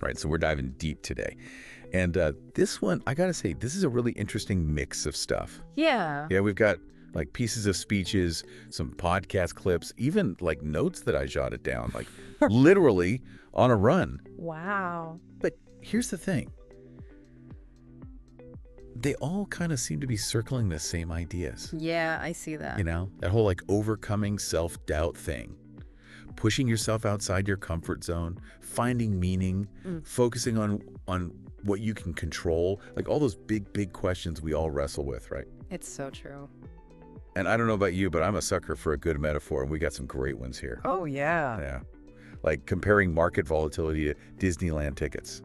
Right, so we're diving deep today. And this one, I gotta say, this is a really interesting mix of stuff. Yeah. Yeah, we've got like pieces of speeches, some podcast clips, even like notes that I jotted down, like literally on a run. Wow. But here's the thing. They all kind of seem to be circling the same ideas. Yeah, I see that. You know, that whole like overcoming self-doubt thing. Pushing yourself outside your comfort zone, finding meaning, focusing on what you can control, like all those big questions we all wrestle with, right? It's so true. And I don't know about you, but I'm a sucker for a good metaphor, and we got some great ones here. Oh, yeah. Yeah. Like comparing market volatility to Disneyland tickets.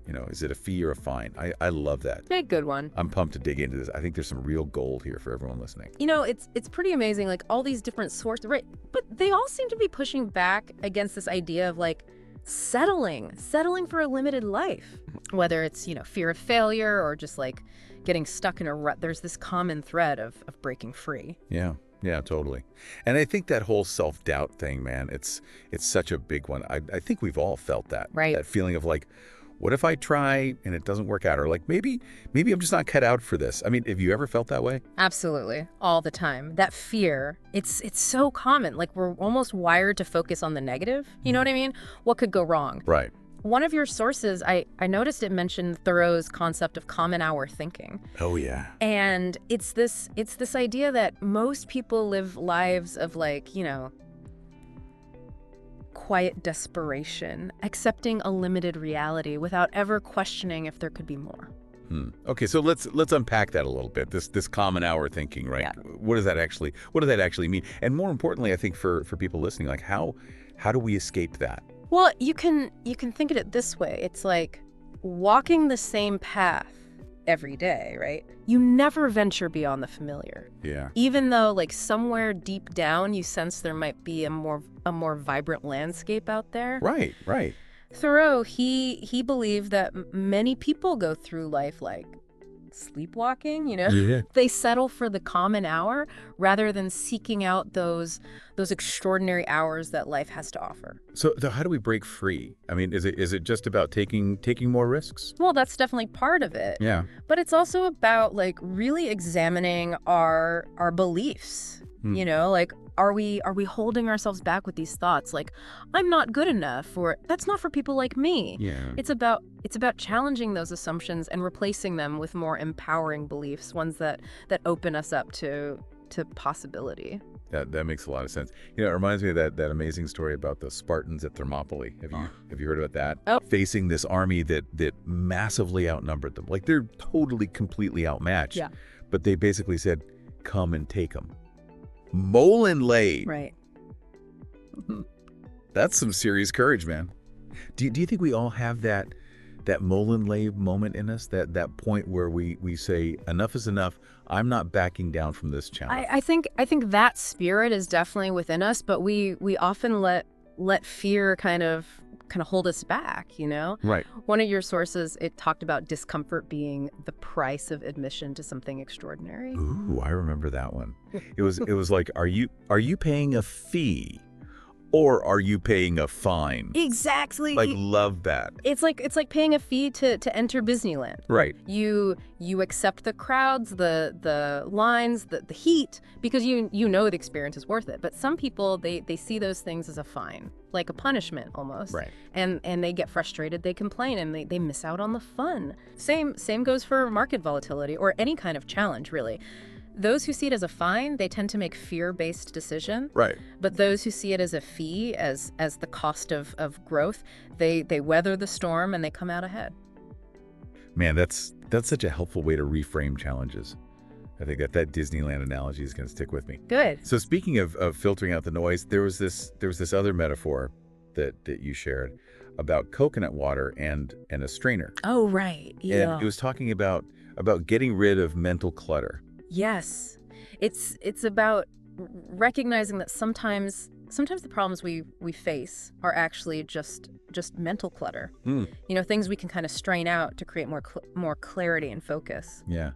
You know, is it a fee or a fine? I love that. A good one. I'm pumped to dig into this. I think there's some real gold here for everyone listening. You know, it's pretty amazing, like all these different sources, right? But they all seem to be pushing back against this idea of like settling for a limited life. Whether it's, you know, fear of failure or just like getting stuck in a rut, there's this common thread of breaking free. Yeah. Yeah, totally. And I think that whole self-doubt thing, man, it's such a big one. I think we've all felt that. Right. That feeling of like, what if I try and it doesn't work out? Or like, maybe I'm just not cut out for this. I mean, have you ever felt that way? Absolutely. All the time. That fear, it's so common. Like we're almost wired to focus on the negative. You know what I mean? What could go wrong? Right. One of your sources, I noticed it mentioned Thoreau's concept of common hour thinking. Oh, yeah. And it's this idea that most people live lives of like, you know, quiet desperation, accepting a limited reality without ever questioning if there could be more. Okay, so let's unpack that a little bit. This common hour thinking, right? Yeah. What does that actually mean? And more importantly, I think for people listening, like how do we escape that? Well, you can think of it this way. It's like walking the same path every day, right? You never venture beyond the familiar. Yeah. Even though like somewhere deep down you sense there might be a more vibrant landscape out there. Right. Thoreau, he believed that many people go through life like sleepwalking, you know? Yeah. They settle for the common hour rather than seeking out those extraordinary hours that life has to offer. So how do we break free? I mean, is it just about taking more risks? Well, that's definitely part of it. Yeah. But it's also about like really examining our beliefs. You know, like are we holding ourselves back with these thoughts like I'm not good enough or that's not for people like me. Yeah. It's about challenging those assumptions and replacing them with more empowering beliefs, ones that open us up to possibility. That makes a lot of sense. You know, it reminds me of that amazing story about the Spartans at Thermopylae. Have you heard about that? Oh. Facing this army that massively outnumbered them. Like they're totally, completely outmatched. Yeah. But they basically said, come and take them. Mole and lay. Right. That's some serious courage, man. Do you think we all have that mole and lay moment in us? That point where we say, enough is enough. I'm not backing down from this challenge. I think that spirit is definitely within us, but we often let fear kind of hold us back, you know? Right. One of your sources, it talked about discomfort being the price of admission to something extraordinary. Ooh, I remember that one. It was like, are you paying a fee or are you paying a fine? Exactly. Like, love that. It's like paying a fee to enter Disneyland. Right. You accept the crowds, the lines, the heat, because you know the experience is worth it. But some people, they see those things as a fine, like a punishment almost. Right. And they get frustrated, they complain, and they miss out on the fun. Same goes for market volatility or any kind of challenge, really. Those who see it as a fine, they tend to make fear-based decision. Right. But those who see it as a fee, as the cost of growth, they weather the storm and they come out ahead. Man, that's such a helpful way to reframe challenges. I think that Disneyland analogy is going to stick with me. Good. So speaking of filtering out the noise, there was this other metaphor that you shared about coconut water and a strainer. Oh, right. Yeah. And it was talking about getting rid of mental clutter. Yes. It's about recognizing that sometimes the problems we face are actually just mental clutter. You know, things we can kind of strain out to create more clarity and focus. Yeah.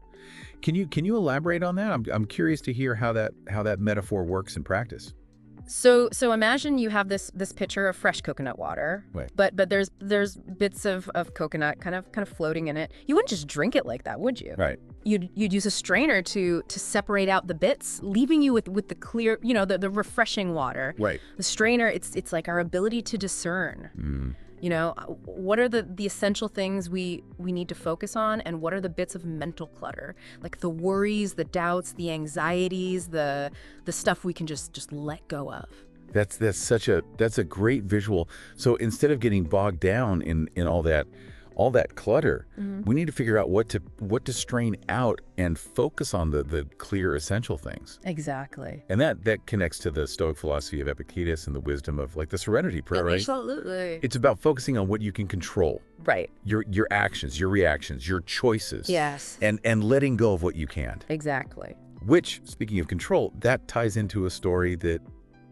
Can you elaborate on that? I'm curious to hear how that metaphor works in practice. So imagine you have this pitcher of fresh coconut water, Right. but there's bits of coconut kind of floating in it. You wouldn't just drink it like that, would you? Right. You'd use a strainer to separate out the bits, leaving you with the clear, the refreshing water. Right. The strainer, it's like our ability to discern. Mm. What are the essential things we need to focus on, and what are the bits of mental clutter, like the worries, the doubts, the anxieties, the stuff we can just let go of. That's a great visual. So instead of getting bogged down in all that clutter, we need to figure out what to strain out and focus on the clear essential things. Exactly. And that connects to the Stoic philosophy of Epictetus and the wisdom of like the Serenity Prayer, right? Absolutely. It's about focusing on what you can control. Right. Your actions, your reactions, your choices. Yes. And letting go of what you can't. Exactly. Which, speaking of control, that ties into a story that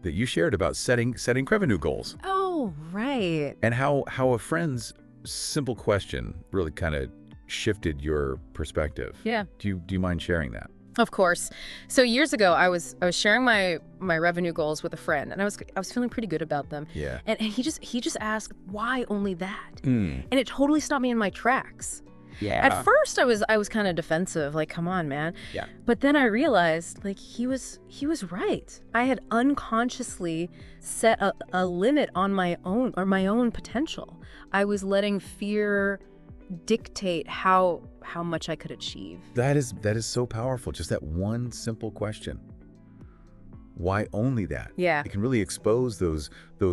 you shared about setting revenue goals. Oh, right. And how a friend's simple question really kind of shifted your perspective. Yeah. Do you mind sharing that? Of course. So years ago, I was sharing my revenue goals with a friend, and I was feeling pretty good about them. Yeah. And he just asked, why only that? Mm. And it totally stopped me in my tracks. Yeah. At first, I was kind of defensive, like, come on, man. Yeah. But then I realized, like, he was right. I had unconsciously set a limit on my own potential. I was letting fear dictate how much I could achieve. That is so powerful. Just that one simple question. Why only that? Yeah. It can really expose those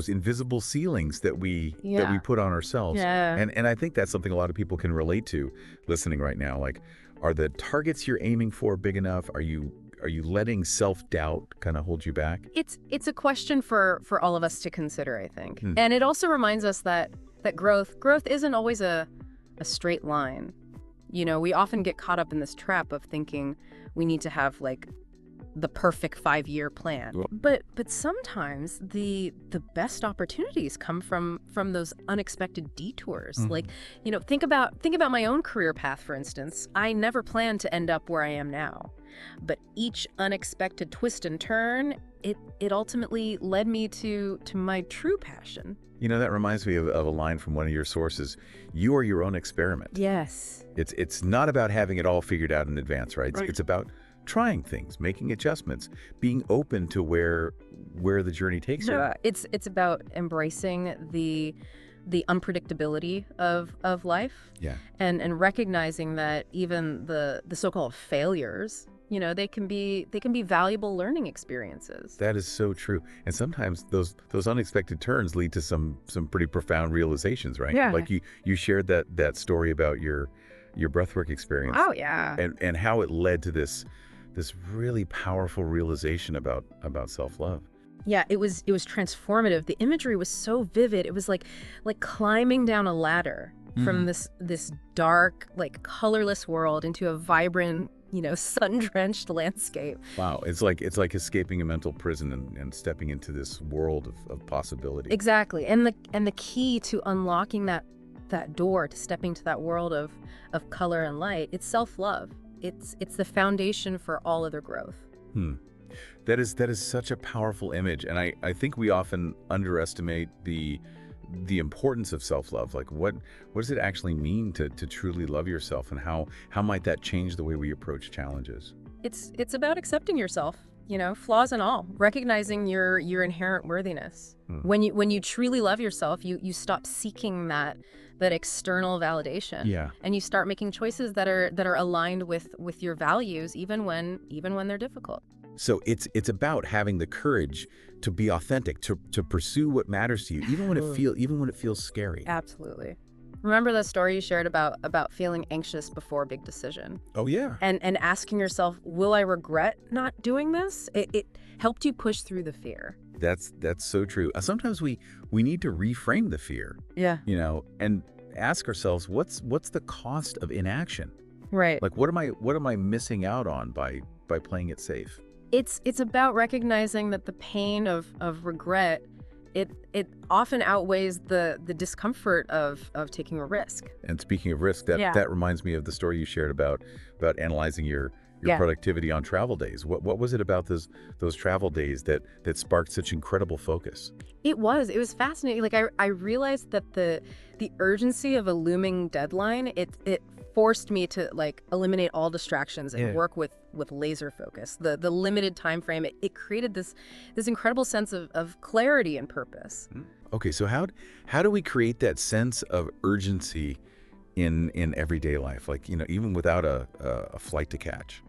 invisible ceilings that we put on ourselves. Yeah. And I think that's something a lot of people can relate to listening right now. Like, are the targets you're aiming for big enough? Are you letting self-doubt kind of hold you back? It's a question for all of us to consider, I think. And it also reminds us that growth isn't always a straight line. We often get caught up in this trap of thinking we need to have like the perfect 5-year plan. But sometimes the best opportunities come from those unexpected detours. Like, think about my own career path, for instance. I never planned to end up where I am now. But each unexpected twist and turn, it ultimately led me to my true passion. That reminds me of a line from one of your sources. You are your own experiment. Yes. It's not about having it all figured out in advance, right? It's about trying things, making adjustments, being open to where the journey takes you. It's about embracing the unpredictability of life. Yeah. And recognizing that even the so-called failures, they can be valuable learning experiences. That is so true. And sometimes those unexpected turns lead to some pretty profound realizations, right? Yeah. Like you shared that story about your breathwork experience. Oh yeah. And how it led to this really powerful realization about self-love. Yeah, it was transformative. The imagery was so vivid. It was like climbing down a ladder from this dark, like colorless world into a vibrant, sun-drenched landscape. Wow, it's like escaping a mental prison and stepping into this world of possibility. Exactly. And the key to unlocking that door, to stepping to that world of color and light, it's self-love. It's the foundation for all other growth. That is such a powerful image, and I think we often underestimate the importance of self-love. Like, what does it actually mean to truly love yourself, and how might that change the way we approach challenges? It's about accepting yourself, flaws and all, recognizing your inherent worthiness. When you truly love yourself, you stop seeking that external validation. Yeah. And you start making choices that are aligned with your values, even when they're difficult. So it's about having the courage to be authentic, to pursue what matters to you, even when it feels scary. Absolutely. Remember the story you shared about feeling anxious before a big decision? Oh yeah. And asking yourself, will I regret not doing this? It helped you push through the fear. That's so true. Sometimes we need to reframe the fear. Yeah. And ask ourselves, what's the cost of inaction? Right. Like, what am I missing out on by playing it safe? It's about recognizing that the pain of regret, it often outweighs the discomfort of taking a risk. And speaking of risk, that reminds me of the story you shared about analyzing your Yeah. productivity on travel days. What was it about those travel days that sparked such incredible focus? It was fascinating. Like I realized that the urgency of a looming deadline, it forced me to like eliminate all distractions and Yeah. work with laser focus. The limited time frame, it created this incredible sense of clarity and purpose. Okay, so how do we create that sense of urgency in everyday life? Like, even without a flight to catch.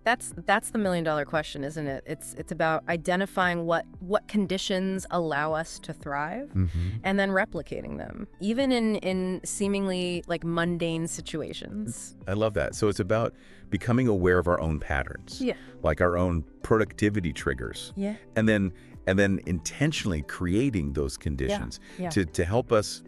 That's the $1,000,000 question, isn't it? It's about identifying what conditions allow us to thrive and then replicating them, even in seemingly like mundane situations. I love that. So it's about becoming aware of our own patterns. Yeah. Like our own productivity triggers. Yeah. And then intentionally creating those conditions Yeah. to help us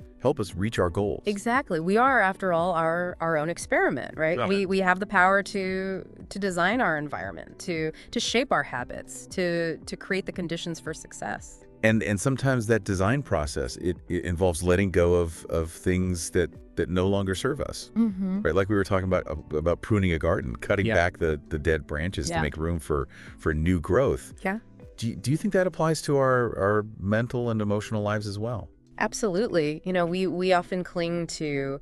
reach our goals. Exactly. We are, after all, our own experiment, right? Love We have the power to design our environment, to shape our habits, to create the conditions for success. And sometimes that design process, it involves letting go of things that no longer serve us. Right? Like we were talking about pruning a garden, cutting back the dead branches to make room for new growth. Yeah. Do you think that applies to our mental and emotional lives as well? Absolutely. We often cling to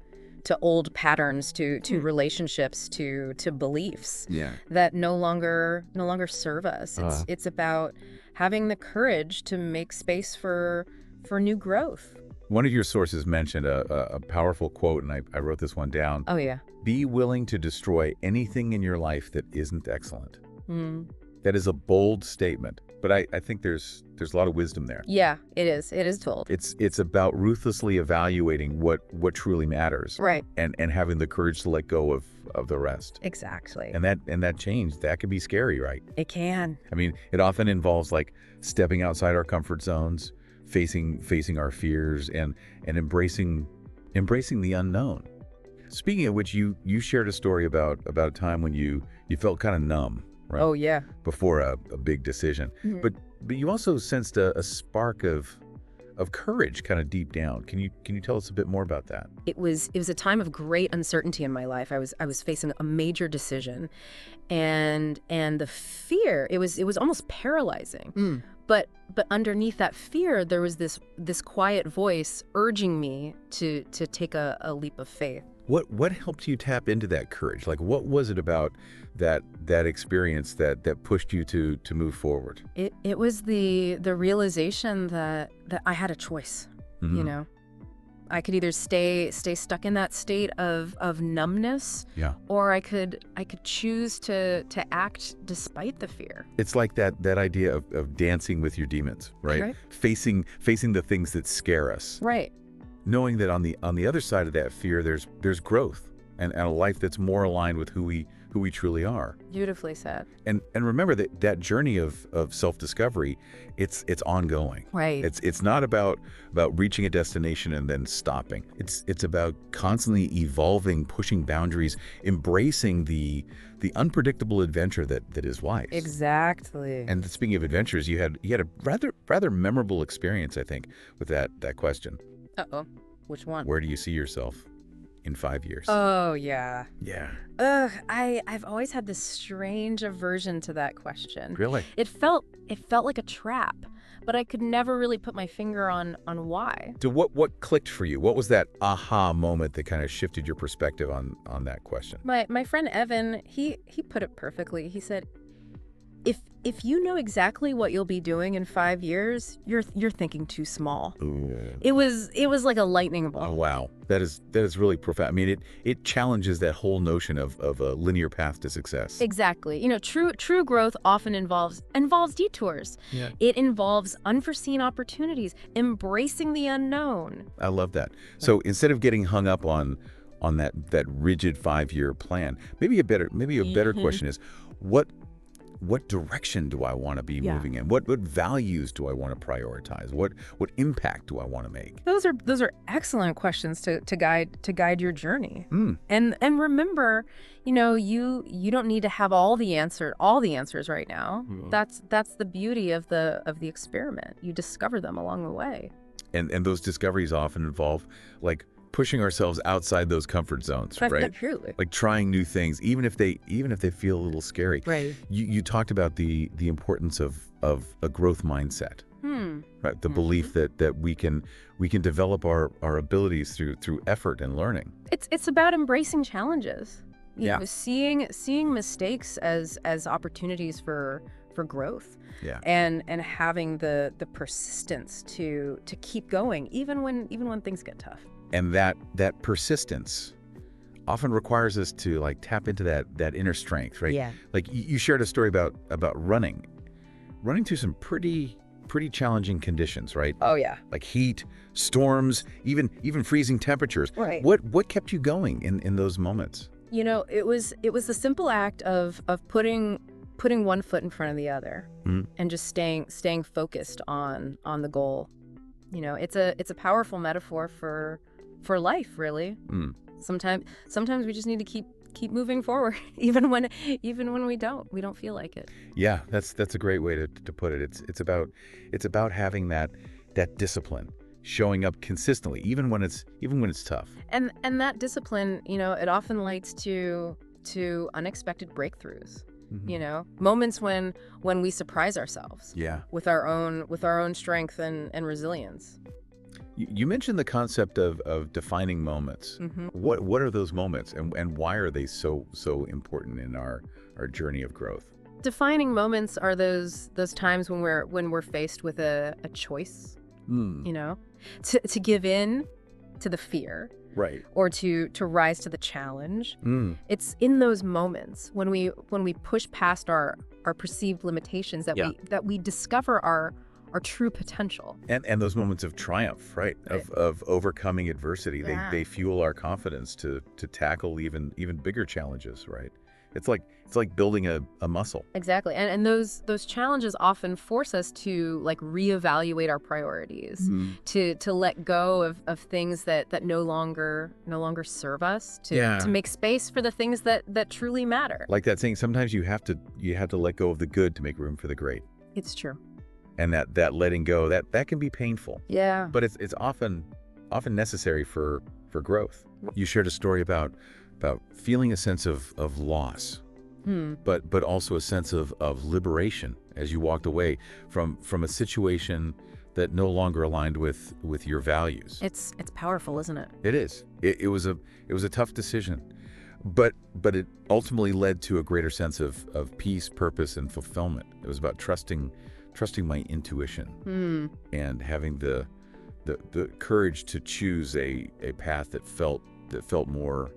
old patterns, to relationships, to beliefs that no longer serve us. It's about having the courage to make space for new growth. One of your sources mentioned a powerful quote, and I wrote this one down. Oh yeah. Be willing to destroy anything in your life that isn't excellent. That is a bold statement, but I think there's a lot of wisdom there. Yeah, it is. It is told. It's about ruthlessly evaluating what truly matters, Right. and having the courage to let go of the rest. Exactly. And that change, that can be scary, right? It can. I mean, it often involves like stepping outside our comfort zones, facing our fears, and embracing the unknown. Speaking of which, you shared a story about a time when you felt kind of numb. Right? Oh yeah. Before a big decision. But you also sensed a spark of courage kind of deep down. Can you tell us a bit more about that? It was a time of great uncertainty in my life. I was facing a major decision, and the fear, it was almost paralyzing. But underneath that fear, there was this quiet voice urging me to take a leap of faith. What helped you tap into that courage? Like, what was it about that experience that pushed you to move forward? It was the realization that I had a choice. I could either stay stuck in that state of numbness, or I could choose to act despite the fear. It's like that idea of dancing with your demons, right? Facing the things that scare us. Right. Knowing that on the other side of that fear, there's growth and a life that's more aligned with who we truly are. Beautifully said. And remember that journey of self-discovery, it's ongoing. Right. It's not about reaching a destination and then stopping. It's about constantly evolving, pushing boundaries, embracing the unpredictable adventure that is life. Exactly. And speaking of adventures, you had a rather memorable experience, I think, with that question. Uh-oh. Which one? Where do you see yourself in 5 years? Oh, yeah. Yeah. I've always had this strange aversion to that question. Really? It felt like a trap, but I could never really put my finger on why. So what clicked for you? What was that aha moment that kind of shifted your perspective on that question? My friend Evan, he put it perfectly. He said, if you know exactly what you'll be doing in 5 years, you're thinking too small. Ooh. It was like a lightning bolt. Oh, wow. That is really profound. I mean, it challenges that whole notion of a linear path to success. Exactly. True growth often involves detours. Yeah. It involves unforeseen opportunities, embracing the unknown. I love that. So instead of getting hung up on that rigid 5-year plan, maybe a better question is, what direction do I want to be moving in? What values do I want to prioritize? What impact do I want to make? Those are excellent questions to guide your journey. And remember, you don't need to have all the answers right now. That's the beauty of the experiment. You discover them along the way. And those discoveries often involve like pushing ourselves outside those comfort zones, right? Truly. Like trying new things, even if they feel a little scary. Right. You talked about the importance of a growth mindset, right? The belief that we can develop our abilities through effort and learning. It's about embracing challenges. You Yeah. know, seeing mistakes as opportunities for growth. Yeah. And having the persistence to keep going even when things get tough. And that persistence often requires us to like tap into that inner strength, right? Yeah. Like you shared a story about running through some pretty challenging conditions, right? Oh yeah. Like heat, storms, even freezing temperatures. Right. What kept you going in those moments? You know, it was the simple act of putting one foot in front of the other and just staying focused on the goal. You know, it's a powerful metaphor for life, really. Sometimes we just need to keep moving forward, even when we don't feel like it. Yeah, that's a great way to put it. It's about having that discipline, showing up consistently, even when it's tough. And that discipline, you know, it often leads to unexpected breakthroughs. You know, moments when we surprise ourselves. Yeah. With our own strength and resilience. You mentioned the concept of defining moments. What are those moments, and why are they so important in our journey of growth? Defining moments are those times when we're faced with a choice. You know, to give in to the fear. Right. Or to rise to the challenge. It's in those moments when we push past our perceived limitations that we discover our true potential. And those moments of triumph, right? Of overcoming adversity. Yeah. They fuel our confidence to tackle even bigger challenges, right? It's like building a muscle. Exactly. And those challenges often force us to like reevaluate our priorities, to let go of things that no longer serve us, to make space for the things that truly matter. Like that saying, sometimes you have to let go of the good to make room for the great. It's true. And that letting go, that can be painful. Yeah. But it's often necessary for growth. You shared a story about feeling a sense of loss, but also a sense of liberation as you walked away from a situation that no longer aligned with your values. It's powerful, isn't it? It is. It was a tough decision, but it ultimately led to a greater sense of peace, purpose, and fulfillment. It was about trusting my intuition and having the courage to choose a path that felt more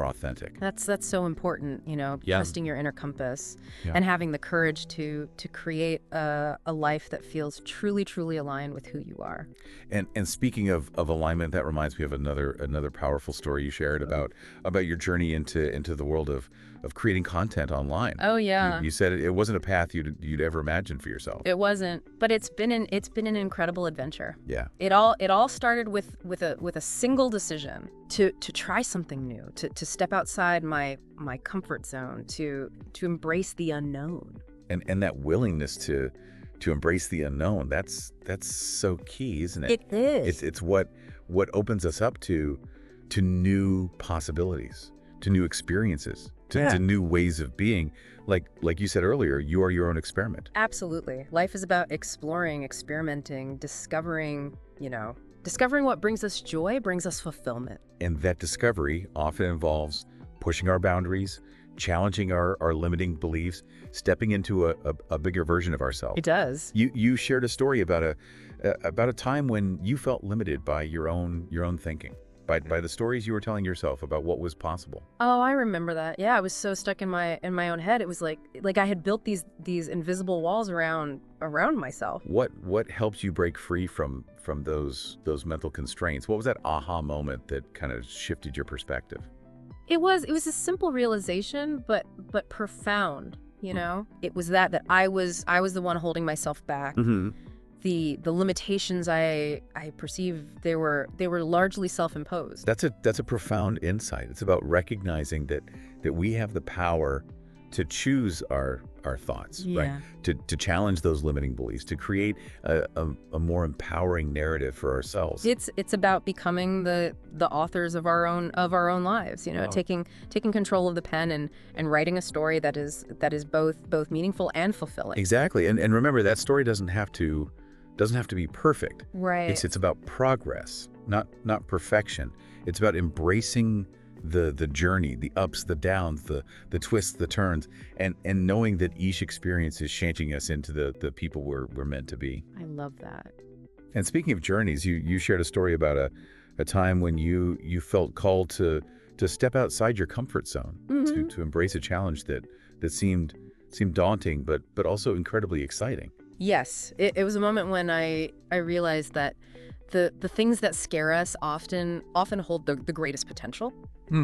authentic. That's so important, you know, trusting your inner compass and having the courage to create a life that feels truly aligned with who you are. And speaking of alignment, that reminds me of another powerful story you shared about your journey into the world of creating content online. Oh yeah. You said it wasn't a path you'd ever imagined for yourself. It wasn't, but it's been an incredible adventure. Yeah. It all started with a single decision to try something new, to step outside my comfort zone, to embrace the unknown. And that willingness to embrace the unknown, that's so key, isn't it? It is. It's what opens us up to new possibilities, to new experiences, to new ways of being. Like you said earlier, you are your own experiment. Absolutely. Life is about exploring, experimenting, discovering what brings us joy, brings us fulfillment. And that discovery often involves pushing our boundaries, challenging our limiting beliefs, stepping into a bigger version of ourselves. It does. You shared a story about a time when you felt limited by your own thinking, by the stories you were telling yourself about what was possible. Oh, I remember that. Yeah, I was so stuck in my own head. It was like I had built these invisible walls around myself. What helps you break free from those mental constraints? What was that aha moment that kind of shifted your perspective? It was a simple realization, but profound. You know, it was that I was the one holding myself back. The limitations I perceived, they were largely self-imposed. That's a profound insight. It's about recognizing that we have the power to choose our thoughts, right? Yeah. To challenge those limiting beliefs, to create a more empowering narrative for ourselves. It's about becoming the authors of our own lives, you know, Oh. taking control of the pen and writing a story that is both meaningful and fulfilling. Exactly. And remember, that story doesn't have to be perfect. Right. It's about progress, not perfection. It's about embracing the journey, the ups, the downs, the twists, the turns, and knowing that each experience is shaping us into the people we're meant to be. I love that. And speaking of journeys, you shared a story about a time when you felt called to step outside your comfort zone, to embrace a challenge that seemed daunting, but also incredibly exciting. Yes, it was a moment when I realized that the things that scare us often hold the greatest potential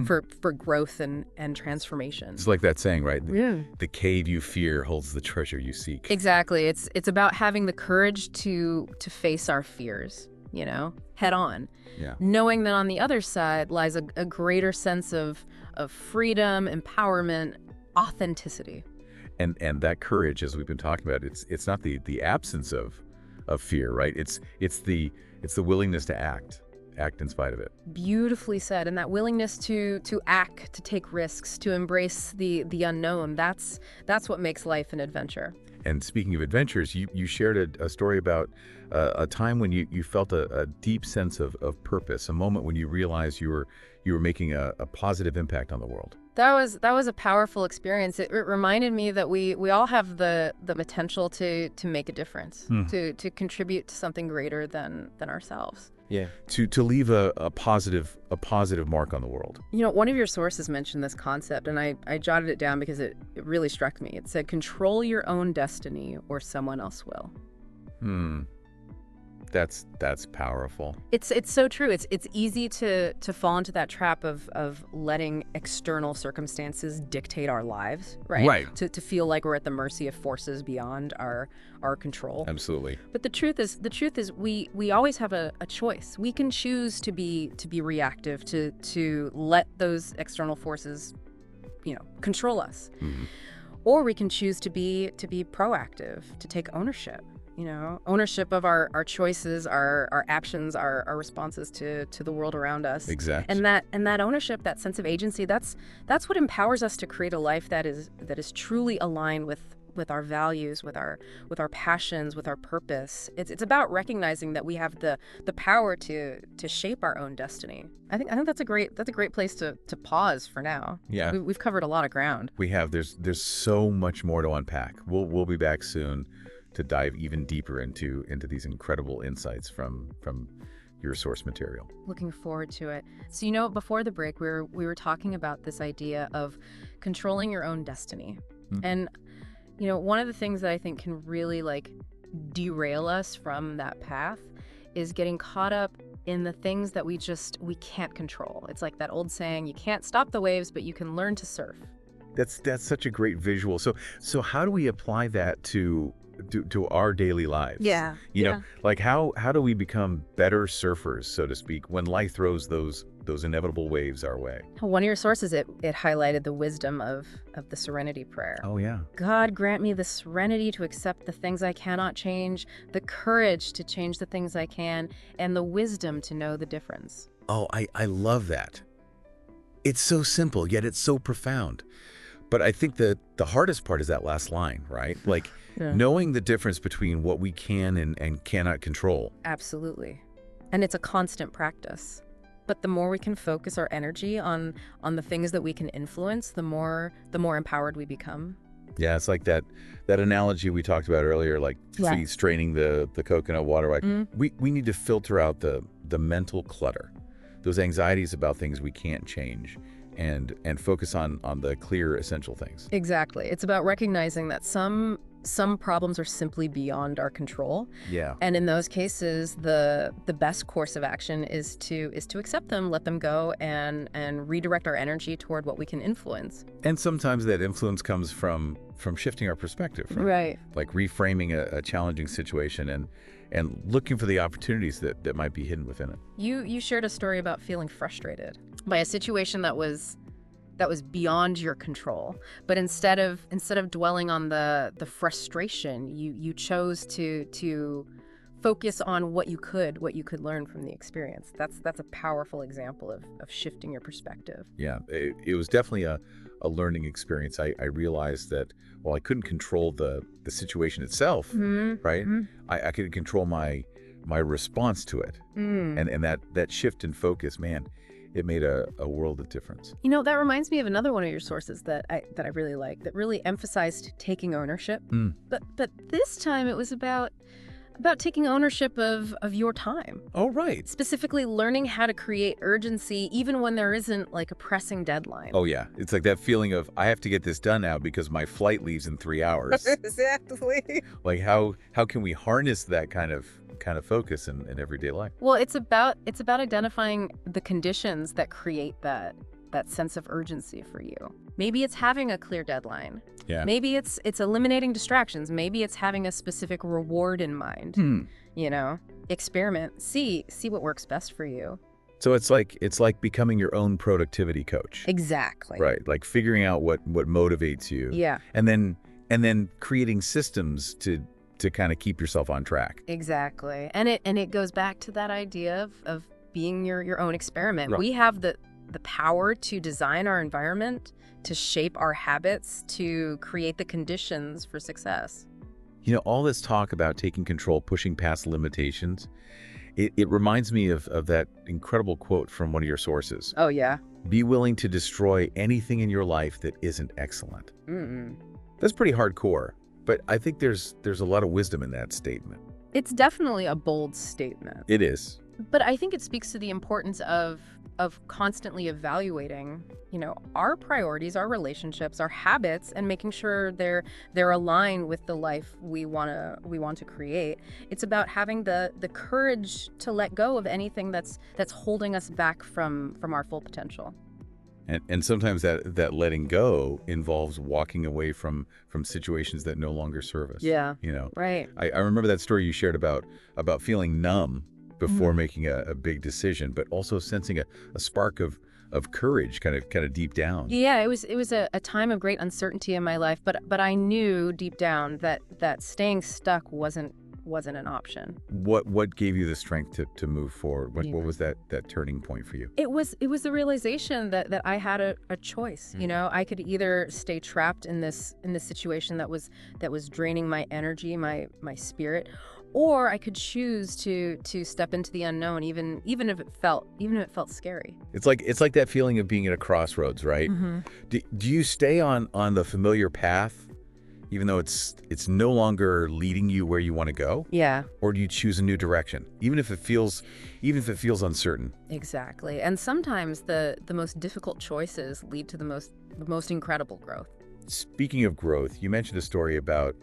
for growth and transformation. It's like that saying, right? Yeah. The cave you fear holds the treasure you seek. Exactly. It's about having the courage to face our fears, you know, head on. Yeah. Knowing that on the other side lies a greater sense of freedom, empowerment, authenticity. And that courage, as we've been talking about, it's not the absence of fear, right? It's the willingness to act in spite of it. Beautifully said. And that willingness to act, to take risks, to embrace the unknown, that's what makes life an adventure. And speaking of adventures, you shared a story about a time when you felt a deep sense of purpose, a moment when you realized you were making a positive impact on the world. That was a powerful experience. It reminded me that we all have the potential to make a difference, to contribute to something greater than ourselves. Yeah. To leave a positive mark on the world. You know, one of your sources mentioned this concept, and I jotted it down because it really struck me. It said, "Control your own destiny, or someone else will." That's powerful. It's so true. It's easy to fall into that trap of letting external circumstances dictate our lives, right? Right. To feel like we're at the mercy of forces beyond our control. Absolutely. But the truth is we always have a choice. We can choose to be reactive, to let those external forces, you know, control us. Or we can choose to be proactive, to take ownership. You know, ownership of our choices, our actions, our responses to the world around us. Exactly. And that ownership, that sense of agency, that's what empowers us to create a life that is truly aligned with our values, with our passions, with our purpose. It's about recognizing that we have the power to shape our own destiny. I think that's a great place to pause for now. Yeah. We've covered a lot of ground. We have. There's so much more to unpack. We'll be back soon to dive even deeper into these incredible insights from your source material. Looking forward to it. So, you know, before the break, we were talking about this idea of controlling your own destiny. And, you know, one of the things that I think can really like derail us from that path is getting caught up in the things that we can't control. It's like that old saying, you can't stop the waves, but you can learn to surf. That's such a great visual. So how do we apply that to our daily lives? Yeah. You know, like how do we become better surfers, so to speak, when life throws those inevitable waves our way? One of your sources, it highlighted the wisdom of the serenity prayer. Oh, yeah. God, grant me the serenity to accept the things I cannot change, the courage to change the things I can, and the wisdom to know the difference. Oh, I love that. It's so simple, yet it's so profound. But I think that the hardest part is that last line, right? Like knowing the difference between what we can and cannot control. Absolutely. And it's a constant practice. But the more we can focus our energy on the things that we can influence, the more empowered we become. Yeah, it's like that analogy we talked about earlier, like straining the coconut water. Right? We need to filter out the mental clutter, those anxieties about things we can't change, and focus on the clear, essential things. Exactly. It's about recognizing that some problems are simply beyond our control. Yeah. And in those cases, the best course of action is to accept them, let them go, and redirect our energy toward what we can influence. And sometimes that influence comes from shifting our perspective, Right. Like reframing a challenging situation and looking for the opportunities that might be hidden within it. You shared a story about feeling frustrated by a situation that was that was beyond your control. But instead of dwelling on the frustration, you chose to focus on what you could learn from the experience. That's a powerful example of shifting your perspective. Yeah, it was definitely a learning experience. I realized that while I couldn't control the situation itself, right, I could control my response to it. And that shift in focus, man, it made a world of difference. You know, that reminds me of another one of your sources that I really like, that really emphasized taking ownership. But this time it was about taking ownership of your time. Oh, right. Specifically learning how to create urgency even when there isn't like a pressing deadline. Oh, yeah. It's like that feeling of, I have to get this done now because my flight leaves in 3 hours. Exactly. Like how can we harness that kind of focus in everyday life? Well, it's about identifying the conditions that create that sense of urgency for you. Maybe it's having a clear deadline. Yeah. Maybe it's eliminating distractions. Maybe it's having a specific reward in mind. You know, experiment, see what works best for you. So it's like becoming your own productivity coach. Exactly. Right. Like figuring out what motivates you. Yeah. And then creating systems to kind of keep yourself on track. Exactly. And it goes back to that idea of being your own experiment. Right. We have the power to design our environment, to shape our habits, to create the conditions for success. You know, all this talk about taking control, pushing past limitations, it reminds me of that incredible quote from one of your sources. Oh, yeah. Be willing to destroy anything in your life that isn't excellent. That's pretty hardcore, but I think there's a lot of wisdom in that statement. It's definitely a bold statement. It is. But I think it speaks to the importance of constantly evaluating, you know, our priorities, our relationships, our habits, and making sure they're aligned with the life we want to create. It's about having the courage to let go of anything that's holding us back from our full potential. And sometimes that letting go involves walking away from situations that no longer serve us. Yeah. You know. Right. I remember that story you shared about feeling numb before making a big decision, but also sensing a spark of courage kind of deep down. Yeah, it was a time of great uncertainty in my life, but I knew deep down that staying stuck wasn't an option. What gave you the strength to move forward? What was that turning point for you? It was the realization that I had a choice. You know, I could either stay trapped in this situation that was draining my energy, my spirit, or I could choose to step into the unknown, even if it felt scary. It's like that feeling of being at a crossroads, right? Do you stay on the familiar path, even though it's no longer leading you where you want to go? Yeah. Or do you choose a new direction, even if it feels uncertain? Exactly. And sometimes the most difficult choices lead to the most incredible growth. Speaking of growth, you mentioned a story about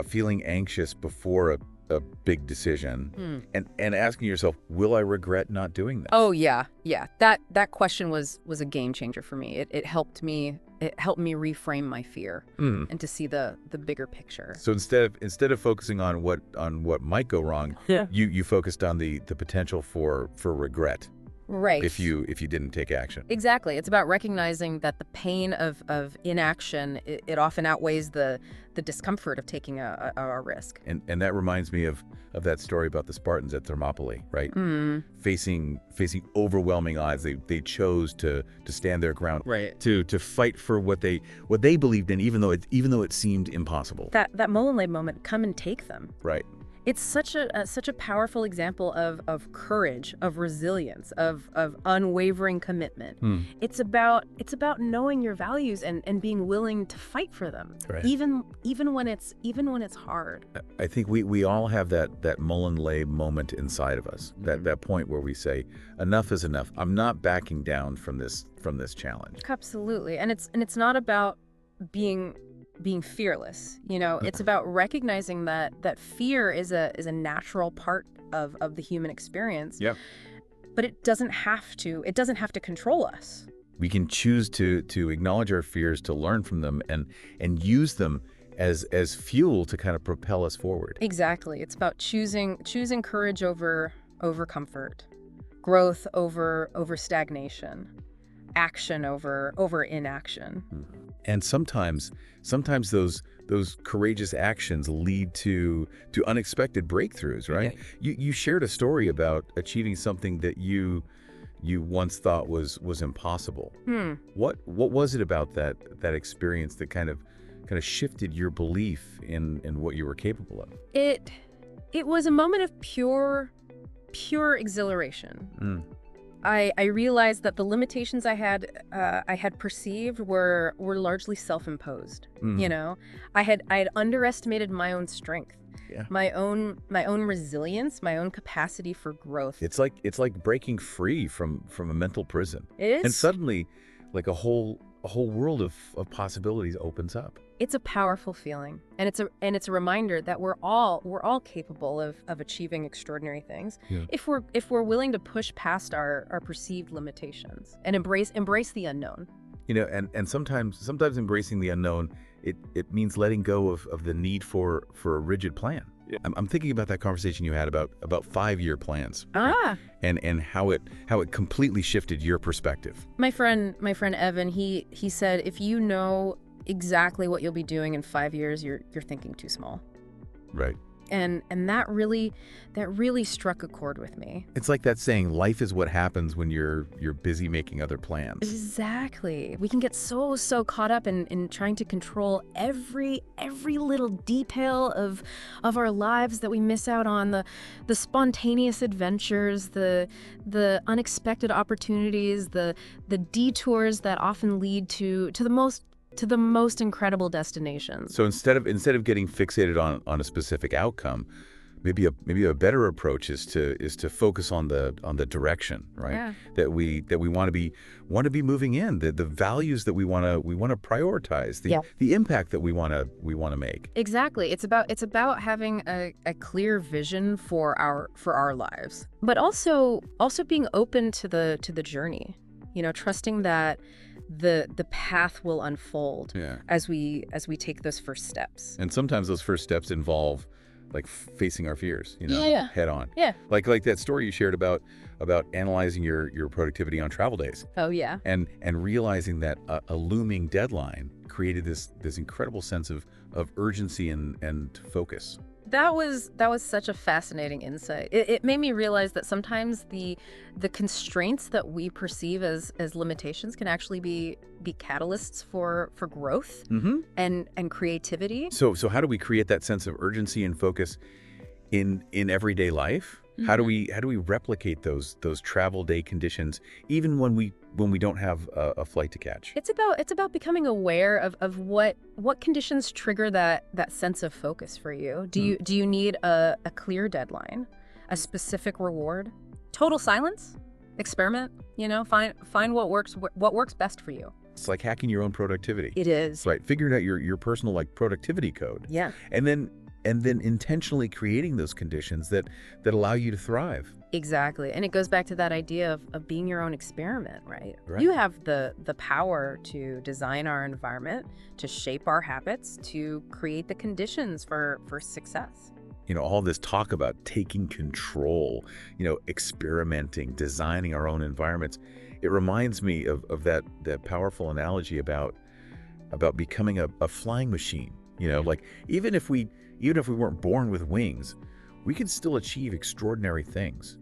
feeling anxious before a big decision and asking yourself, will I regret not doing this? Oh, yeah. Yeah. That question was a game changer for me. It helped me reframe my fear and to see the bigger picture. So instead of focusing on what might go wrong, you focused on the potential for regret. Right. If you didn't take action. Exactly. It's about recognizing that the pain of inaction, it often outweighs the discomfort of taking a risk. And that reminds me of that story about the Spartans at Thermopylae, right? Facing overwhelming odds, they chose to stand their ground, right? To fight for what they believed in, even though it seemed impossible. That Molenley moment, come and take them. Right. It's such a powerful example of courage, of resilience, of unwavering commitment. It's about knowing your values and being willing to fight for them, right. even when it's hard. I think we all have that Molenley moment inside of us, that point where we say, enough is enough. I'm not backing down from this challenge. Absolutely, and it's not about being fearless. You know, it's about recognizing that fear is a natural part of the human experience. Yep. But it doesn't have to control us. We can choose to acknowledge our fears, to learn from them, and use them as fuel to kind of propel us forward. Exactly. It's about choosing courage over comfort, growth over stagnation. action over inaction. And sometimes those courageous actions lead to unexpected breakthroughs, right? You shared a story about achieving something that you once thought was impossible. What was it about that experience that kind of shifted your belief in what you were capable of? It was a moment of pure exhilaration. I realized that the limitations I had perceived were largely self-imposed. You know, I had underestimated my own strength, my own resilience, my own capacity for growth. It's like breaking free from a mental prison. It is. And suddenly, like a whole world of possibilities opens up. It's a powerful feeling, and it's a reminder that we're all capable of achieving extraordinary things if we're willing to push past our perceived limitations and embrace the unknown. You know, and sometimes embracing the unknown, it means letting go of the need for a rigid plan. I'm thinking about that conversation you had about 5-year plans. And how it completely shifted your perspective. My friend Evan, he said, if you know exactly what you'll be doing in 5 years, you're thinking too small. Right. And that really struck a chord with me. It's like that saying, life is what happens when you're busy making other plans. Exactly. We can get so caught up in trying to control every little detail of our lives that we miss out on the spontaneous adventures, the unexpected opportunities, the detours that often lead to the most incredible destinations. So instead of getting fixated on a specific outcome, maybe a better approach is to focus on the direction, right? Yeah. That we want to be moving in, the values that we want to prioritize, the impact that we want to make. Exactly. It's about having a clear vision for our lives, but also being open to the journey. You know, trusting that the path will unfold as we take those first steps. And sometimes those first steps involve like facing our fears, you know, head on. Yeah. Like that story you shared about analyzing your productivity on travel days. Oh yeah. And realizing that a looming deadline created this incredible sense of urgency and focus. That was such a fascinating insight. It made me realize that sometimes the constraints that we perceive as limitations can actually be catalysts for growth and creativity. So how do we create that sense of urgency and focus in everyday life? How do we replicate those travel day conditions even when we don't have a flight to catch? It's about becoming aware of what conditions trigger that sense of focus for you. Do you need a clear deadline, a specific reward, total silence, experiment? You know, find what works best for you. It's like hacking your own productivity. It is. Right, figuring out your personal like productivity code. Yeah. And then intentionally creating those conditions that allow you to thrive. Exactly. And it goes back to that idea of being your own experiment, right? You have the power to design our environment, to shape our habits, to create the conditions for success. You know, all this talk about taking control, you know, experimenting, designing our own environments. It reminds me of that powerful analogy about becoming a flying machine. You know, like even if we weren't born with wings, we can still achieve extraordinary things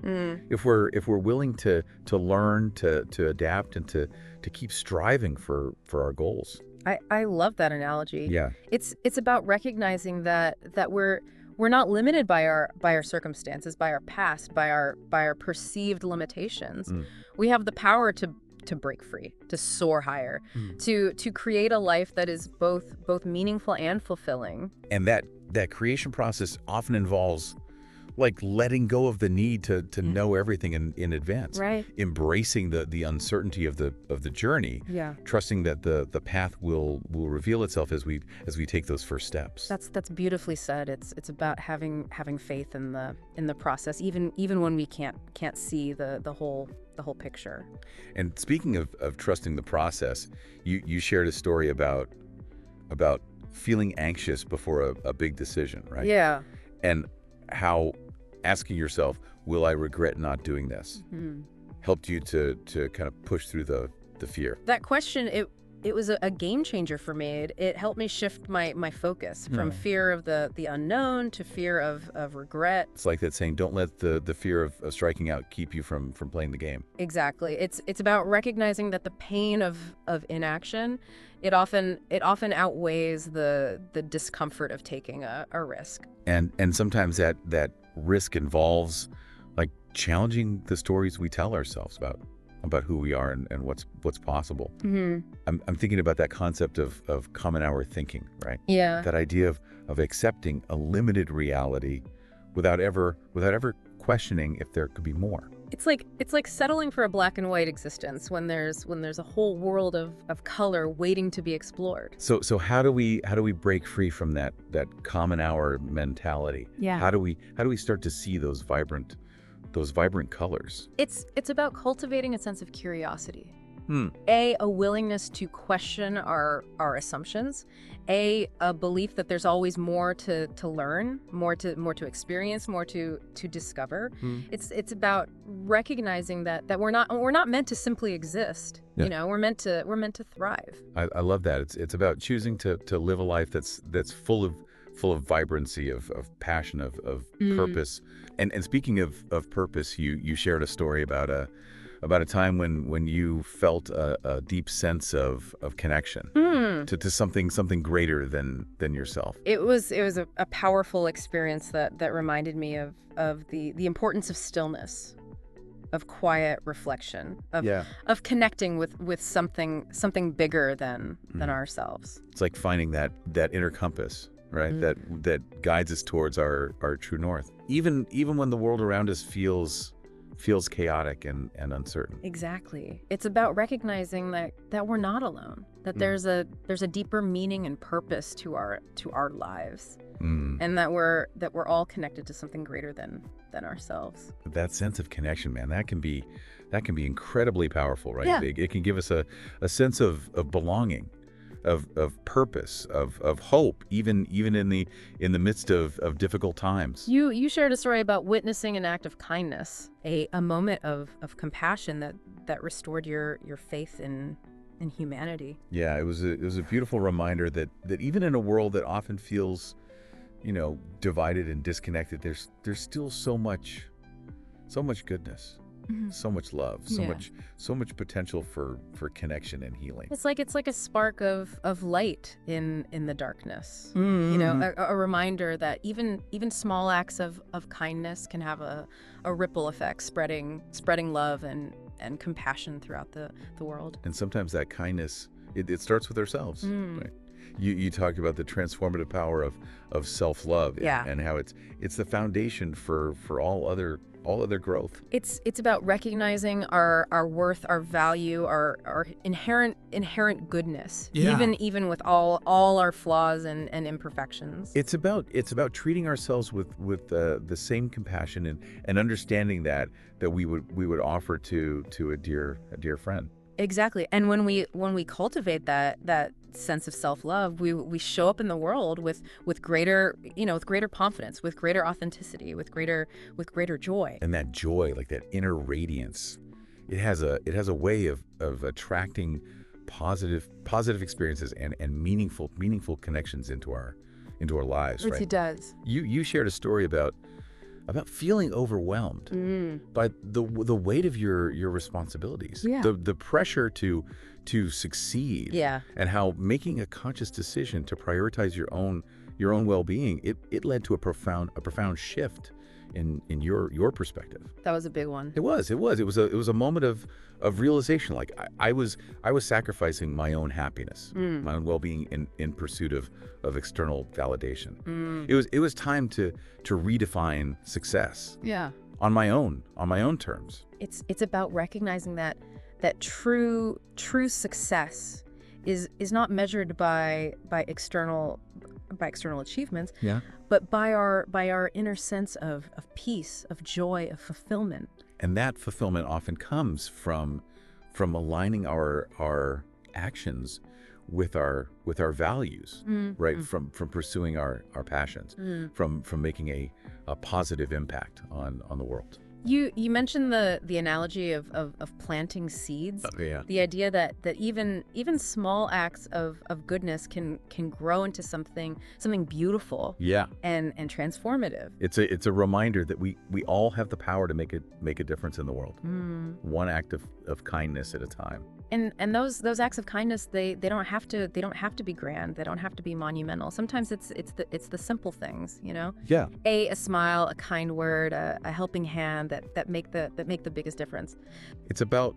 if we're willing to learn, to adapt, and to keep striving for our goals. I love that analogy. Yeah, it's about recognizing that we're not limited by our circumstances, by our past, by our perceived limitations. We have the power to break free, to soar higher, to create a life that is both meaningful and fulfilling. And that creation process often involves like letting go of the need to know everything in advance. Right. Embracing the uncertainty of the journey. Yeah. Trusting that the path will reveal itself as we take those first steps. That's beautifully said. It's about having faith in the process, even when we can't see the whole picture. And speaking of trusting the process, you shared a story about feeling anxious before a big decision, right? Yeah. And how asking yourself, will I regret not doing this, helped you to kind of push through the the fear? That question, it was a game changer for me. It helped me shift my focus from fear of the unknown to fear of regret. It's like that saying, don't let the fear of striking out keep you from playing the game. Exactly. It's about recognizing that the pain of inaction, it often outweighs the discomfort of taking a risk. And sometimes that risk involves like challenging the stories we tell ourselves about who we are and what's possible. I'm thinking about that concept of common hour thinking, right? Yeah. That idea of accepting a limited reality without ever questioning if there could be more. It's like settling for a black and white existence when there's a whole world of color waiting to be explored. So how do we break free from that common hour mentality? Yeah. How do we start to see those vibrant colors? It's about cultivating a sense of curiosity. A willingness to question our assumptions. A belief that there's always more to learn, more to experience, more to discover. It's about recognizing that we're not meant to simply exist. Yeah. You know, we're meant to thrive. I love that. It's about choosing to live a life that's full of vibrancy, of passion, of purpose. And speaking of purpose, you shared a story about a time when you felt a deep sense of connection to something greater than yourself. It was a powerful experience that reminded me of the importance of stillness, of quiet reflection, of connecting with something bigger than ourselves. It's like finding that inner compass, right? That guides us towards our true north. Even when the world around us feels chaotic and uncertain. Exactly. It's about recognizing that we're not alone, that there's a deeper meaning and purpose to our lives, and that we're all connected to something greater than ourselves. That sense of connection, man, that can be incredibly powerful, right? Yeah. It can give us a sense of belonging, of purpose, of hope, even in the midst of difficult times. You shared a story about witnessing an act of kindness, a moment of compassion that restored your faith in humanity. Yeah, it was a beautiful reminder that even in a world that often feels, divided and disconnected, there's still so much goodness. So much love, so much potential for connection and healing. It's like a spark of light in the darkness. A reminder that even small acts of kindness can have a ripple effect, spreading love and compassion throughout the world. And sometimes that kindness, it starts with ourselves. Right? You talked about the transformative power of self-love, and how it's the foundation for all other growth. It's about recognizing our worth, our value, our inherent goodness, even with all our flaws and imperfections. It's about treating ourselves with the same compassion and understanding that we would offer to a dear friend. Exactly. And when we cultivate that sense of self-love, we show up in the world with greater confidence, with greater authenticity, with greater joy. And that joy, like that inner radiance, it has a way of attracting positive experiences and meaningful connections into our lives, right? It does. You shared a story about feeling overwhelmed by the weight of your responsibilities, the pressure to succeed, and how making a conscious decision to prioritize your own well-being, it led to a profound shift in your perspective. That was a big one. It was a moment of realization. Like I was sacrificing my own happiness, my own well-being in pursuit of external validation. It was time to redefine success. On my own terms. It's about recognizing that true success is not measured by external achievements, but by our inner sense of peace, of joy, of fulfillment. And that fulfillment often comes from aligning our actions with our values, right? From pursuing our passions, from making a positive impact on the world. You mentioned the analogy of planting seeds. Oh, yeah. The idea that even small acts of goodness can grow into something beautiful Yeah. and transformative. It's a reminder that we all have the power to make a difference in the world. One act of kindness at a time. And those acts of kindness, they don't have to be grand. They don't have to be monumental. Sometimes it's the simple things, you know? Yeah. A smile, a kind word, a helping hand that make the biggest difference. It's about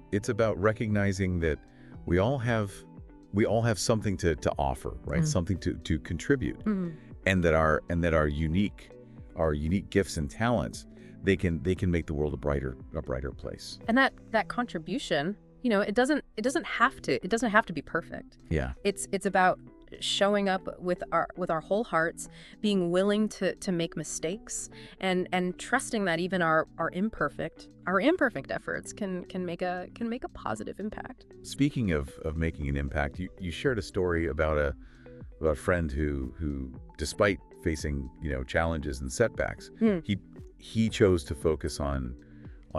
recognizing that we all have something to offer, right? Something to contribute. And that our unique gifts and talents, they can make the world a brighter place. And that contribution, you know, it doesn't have to be perfect. Yeah. It's about showing up with our whole hearts, being willing to make mistakes, and trusting that even our imperfect efforts can make a positive impact. Speaking of making an impact, you shared a story about a friend who despite facing, you know, challenges and setbacks, he chose to focus on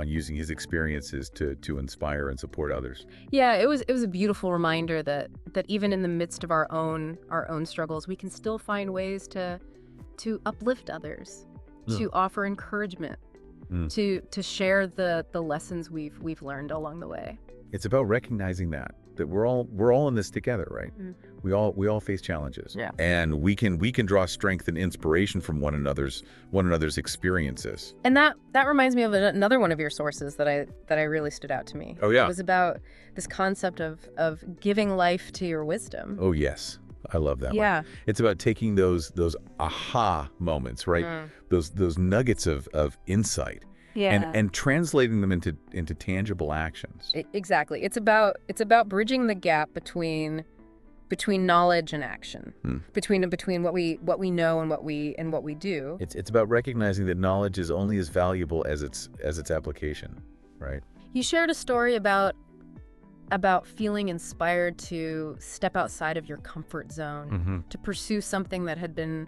using his experiences to inspire and support others. Yeah, it was a beautiful reminder that even in the midst of our own struggles, we can still find ways to uplift others, to offer encouragement, to share the lessons we've learned along the way. It's about recognizing that we're all in this together, right? We all face challenges. Yeah. And we can draw strength and inspiration from one another's experiences. And that reminds me of another one of your sources that I really stood out to me. Oh, yeah. It was about this concept of giving life to your wisdom. Oh, yes. I love that Yeah. one. It's about taking those aha moments, right? Those nuggets of insight. Yeah. And translating them into tangible actions. Exactly. It's about bridging the gap between knowledge and action, between what we know and what we do. It's about recognizing that knowledge is only as valuable as its application, right? You shared a story about feeling inspired to step outside of your comfort zone, to pursue something that had been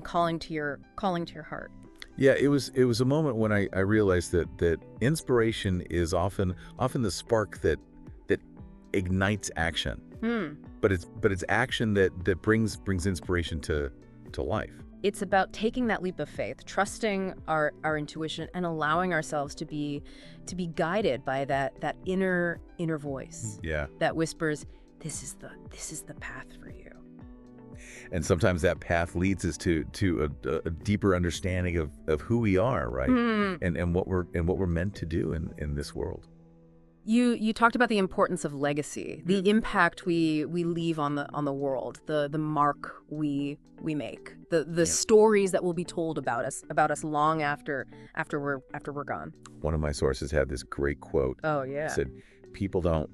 calling to your heart. Yeah, it was a moment when I realized that inspiration is often the spark that ignites action. But it's action that brings inspiration to life. It's about taking that leap of faith, trusting our intuition, and allowing ourselves to be guided by that inner voice. Yeah. That whispers, this is the path for you. And sometimes that path leads us to a deeper understanding of who we are, right? And what we're meant to do in this world. You talked about the importance of legacy, the impact we leave on the world, the mark we make, the stories that will be told about us long after we're gone. One of my sources had this great quote. Oh yeah. It said, people don't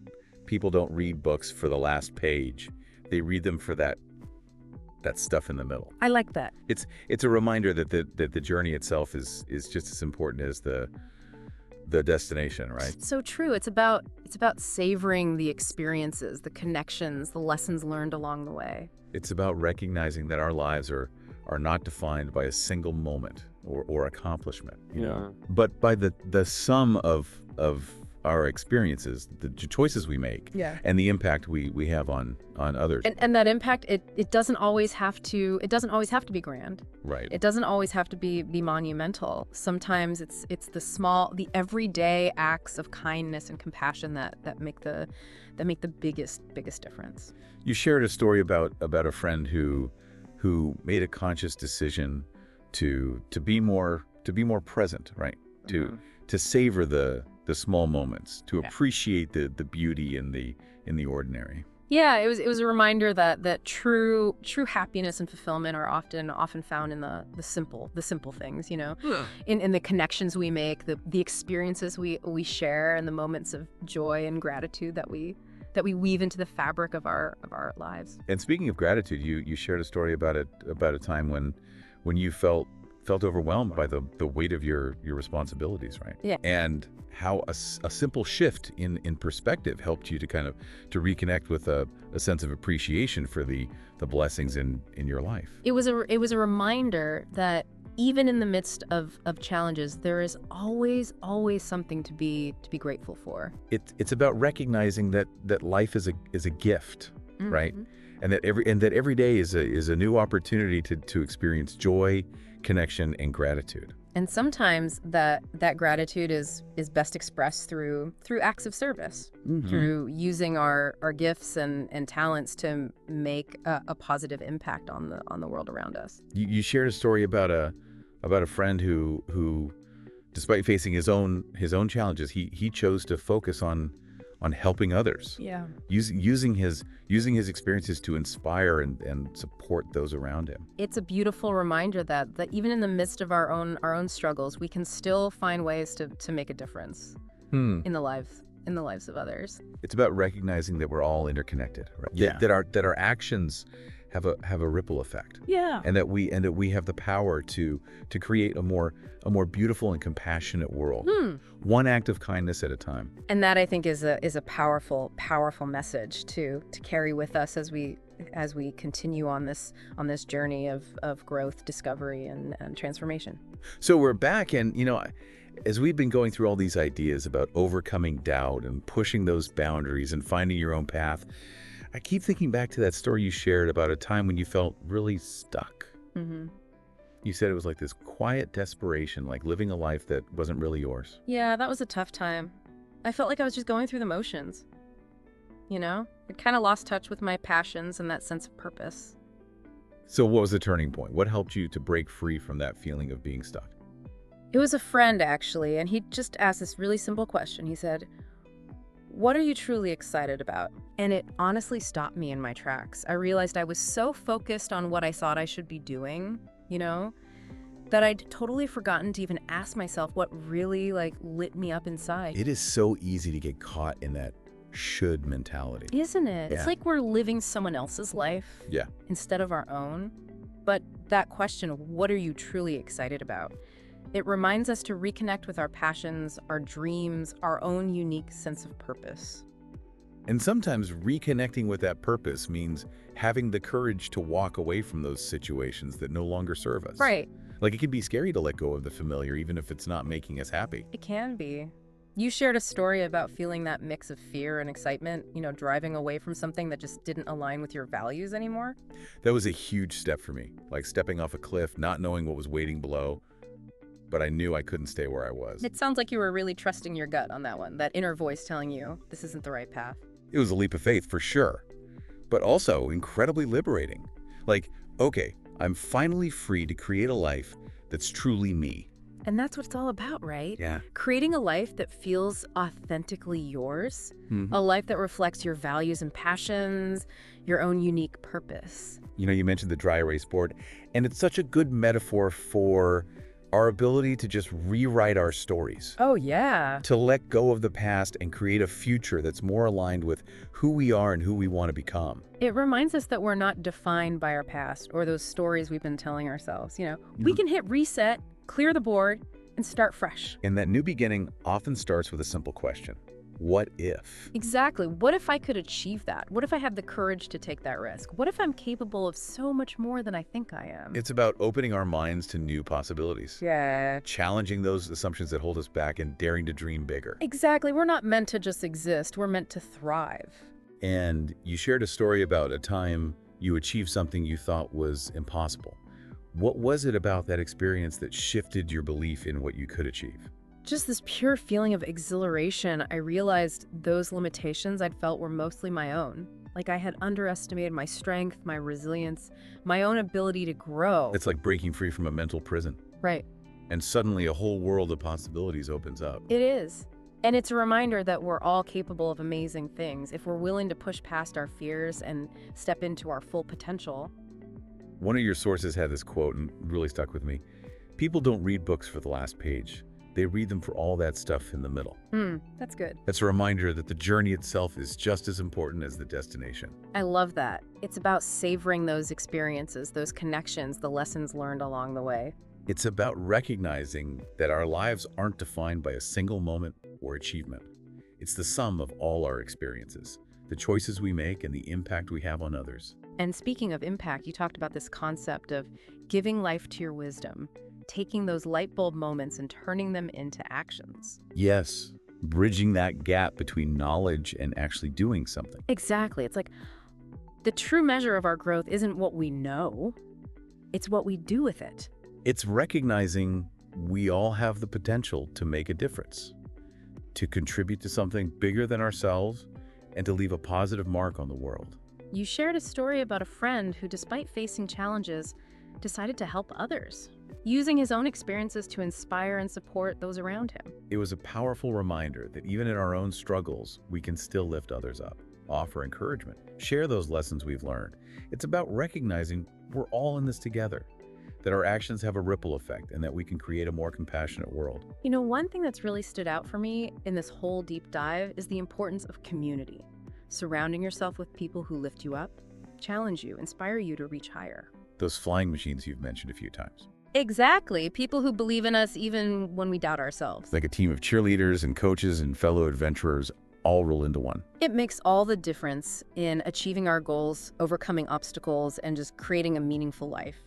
read books for the last page. They read them for that stuff in the middle. I like that. It's a reminder that the journey itself is just as important as the destination, right? So true. It's about savoring the experiences, the connections, the lessons learned along the way. It's about recognizing that our lives are not defined by a single moment or accomplishment, you know, but by the sum of our experiences, the choices we make, and the impact we have on others. And that impact, it doesn't always have to be grand. Right. It doesn't always have to be monumental. Sometimes it's the everyday acts of kindness and compassion that make the biggest difference. You shared a story about a friend who made a conscious decision to be more present, right? To savor the small moments, to appreciate the beauty in the ordinary. Yeah, it was a reminder that true happiness and fulfillment are often found in the simple things, you know, in the connections we make, the experiences we share, and the moments of joy and gratitude that we weave into the fabric of our lives. And speaking of gratitude, you shared a story about a time when you felt overwhelmed by the weight of your responsibilities, right? Yeah. And how a simple shift in perspective helped you to reconnect with a sense of appreciation for the blessings in your life. It was a reminder that even in the midst of challenges, there is always, always something to be grateful for. It's about recognizing that life is a gift, right? Mhm. And that every day is a new opportunity to experience joy, connection, and gratitude. And sometimes that gratitude is best expressed through acts of service, through using our gifts and talents to make a positive impact on the world around us. You shared a story about a friend who despite facing his own challenges, he chose to focus on helping others. Yeah. Using his experiences to inspire and support those around him. It's a beautiful reminder that even in the midst of our own struggles, we can still find ways to make a difference in the lives of others. It's about recognizing that we're all interconnected, right? Yeah. That our actions have a ripple effect. Yeah. And that we have the power to create a more beautiful and compassionate world. One act of kindness at a time. And that, I think, is a powerful message to carry with us as we continue on this journey of growth, discovery, and transformation. So we're back, and as we've been going through all these ideas about overcoming doubt and pushing those boundaries and finding your own path, I keep thinking back to that story you shared about a time when you felt really stuck. Mm-hmm. You said it was like this quiet desperation, like living a life that wasn't really yours. Yeah, that was a tough time. I felt like I was just going through the motions. I'd kind of lost touch with my passions and that sense of purpose. So what was the turning point? What helped you to break free from that feeling of being stuck? It was a friend, actually, and he just asked this really simple question. He said, "What are you truly excited about?" And it honestly stopped me in my tracks. I realized I was so focused on what I thought I should be doing, that I'd totally forgotten to even ask myself what really lit me up inside. It is so easy to get caught in that should mentality. Isn't it? Yeah. It's like we're living someone else's life Yeah. instead of our own. But that question, what are you truly excited about? It reminds us to reconnect with our passions, our dreams, our own unique sense of purpose. And sometimes reconnecting with that purpose means having the courage to walk away from those situations that no longer serve us. Right. Like, it can be scary to let go of the familiar, even if it's not making us happy. It can be. You shared a story about feeling that mix of fear and excitement, driving away from something that just didn't align with your values anymore. That was a huge step for me, like stepping off a cliff, not knowing what was waiting below, but I knew I couldn't stay where I was. It sounds like you were really trusting your gut on that one, that inner voice telling you this isn't the right path. It was a leap of faith for sure, but also incredibly liberating. Like, okay, I'm finally free to create a life that's truly me. And that's what it's all about, right? Yeah. Creating a life that feels authentically yours, a life that reflects your values and passions, your own unique purpose. You mentioned the dry erase board, and it's such a good metaphor for our ability to just rewrite our stories, Oh, yeah. to let go of the past and create a future that's more aligned with who we are and who we want to become. It reminds us that we're not defined by our past or those stories we've been telling ourselves. We can hit reset, clear the board, and start fresh. And that new beginning often starts with a simple question. What if? Exactly. What if I could achieve that? What if I had the courage to take that risk? What if I'm capable of so much more than I think I am? It's about opening our minds to new possibilities. Yeah. Challenging those assumptions that hold us back and daring to dream bigger. Exactly. We're not meant to just exist. We're meant to thrive. And you shared a story about a time you achieved something you thought was impossible. What was it about that experience that shifted your belief in what you could achieve? Just this pure feeling of exhilaration. I realized those limitations I'd felt were mostly my own. Like I had underestimated my strength, my resilience, my own ability to grow. It's like breaking free from a mental prison. Right. And suddenly a whole world of possibilities opens up. It is. And it's a reminder that we're all capable of amazing things if we're willing to push past our fears and step into our full potential. One of your sources had this quote and really stuck with me. People don't read books for the last page. They read them for all that stuff in the middle. That's good. That's a reminder that the journey itself is just as important as the destination. I love that. It's about savoring those experiences, those connections, the lessons learned along the way. It's about recognizing that our lives aren't defined by a single moment or achievement. It's the sum of all our experiences, the choices we make, and the impact we have on others. And speaking of impact, you talked about this concept of giving life to your wisdom. taking those light bulb moments and turning them into actions. Yes, bridging that gap between knowledge and actually doing something. Exactly. It's like the true measure of our growth isn't what we know, it's what we do with it. It's recognizing we all have the potential to make a difference, to contribute to something bigger than ourselves, and to leave a positive mark on the world. You shared a story about a friend who, despite facing challenges, decided to help others, using his own experiences to inspire and support those around him. It was a powerful reminder that even in our own struggles, we can still lift others up, offer encouragement, share those lessons we've learned. It's about recognizing we're all in this together, that our actions have a ripple effect, and that we can create a more compassionate world. You know, one thing that's really stood out for me in this whole deep dive is the importance of community. Surrounding yourself with people who lift you up, challenge you, inspire you to reach higher. Those flying machines you've mentioned a few times. Exactly. People who believe in us even when we doubt ourselves. Like a team of cheerleaders and coaches and fellow adventurers all roll into one. It makes all the difference in achieving our goals, overcoming obstacles, and just creating a meaningful life.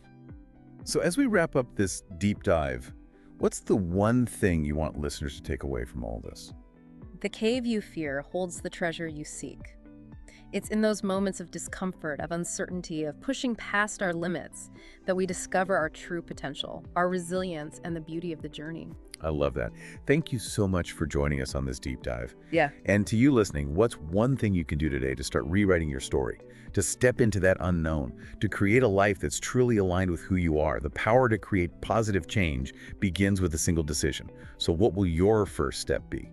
So as we wrap up this deep dive, what's the one thing you want listeners to take away from all this? The cave you fear holds the treasure you seek. It's in those moments of discomfort, of uncertainty, of pushing past our limits that we discover our true potential, our resilience, and the beauty of the journey. I love that. Thank you so much for joining us on this deep dive. Yeah. And to you listening, what's one thing you can do today to start rewriting your story, to step into that unknown, to create a life that's truly aligned with who you are? The power to create positive change begins with a single decision. So what will your first step be?